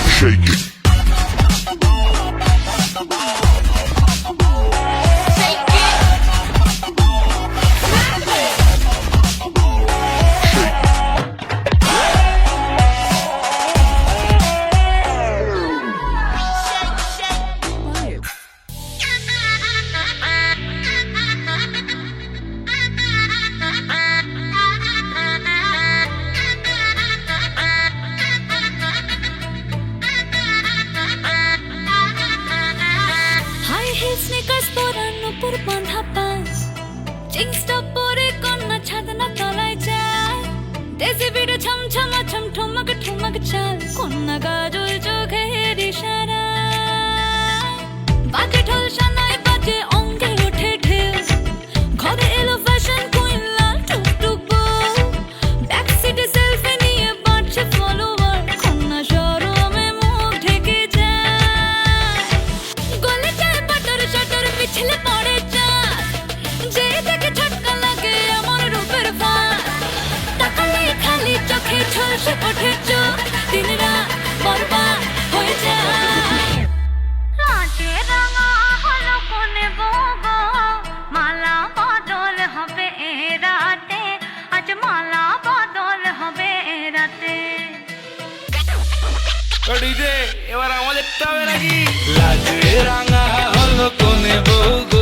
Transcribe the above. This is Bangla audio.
Shake it. স্নিকার্স পরার উপর বাঁধা পাস জিন্সটা পরে কন্যা ছাদনা তলায় যায় দেশি বিড়ে ছমছমা ছমঠমক ঠমক চাল কন্যা গাজল চোখের ইশারা বাজে ঢোল সানায় বাজে অঙ্গে ওঠে ঢেউ ঘরে এলো ফ্যাশন কুইন লাল টুকটুক বউ ব্যাক সিটে সেলফি নিয়ে বাড়ছে ফলোয়ার কন্যা শরমে মুখ ঢেকে যায় গলে যায় বাটার শাটার পিছলে পড়ে চাঁদ যে দেখে ছটকা লাগে আমার রূপের ফাঁদ তাকালে খালি চোখে ঝলসে ওঠে চোখ দিন রাত বরবাদ হয়ে যায় লাজে রাঙা হলো কোনে বগো মালা বদল হবে এ রাতে আজ মালা বদল হবে এ রাতে ডিজে এবার আমাদেরটা হবে নাকি লাজে রাঙা হলো কোনে বউ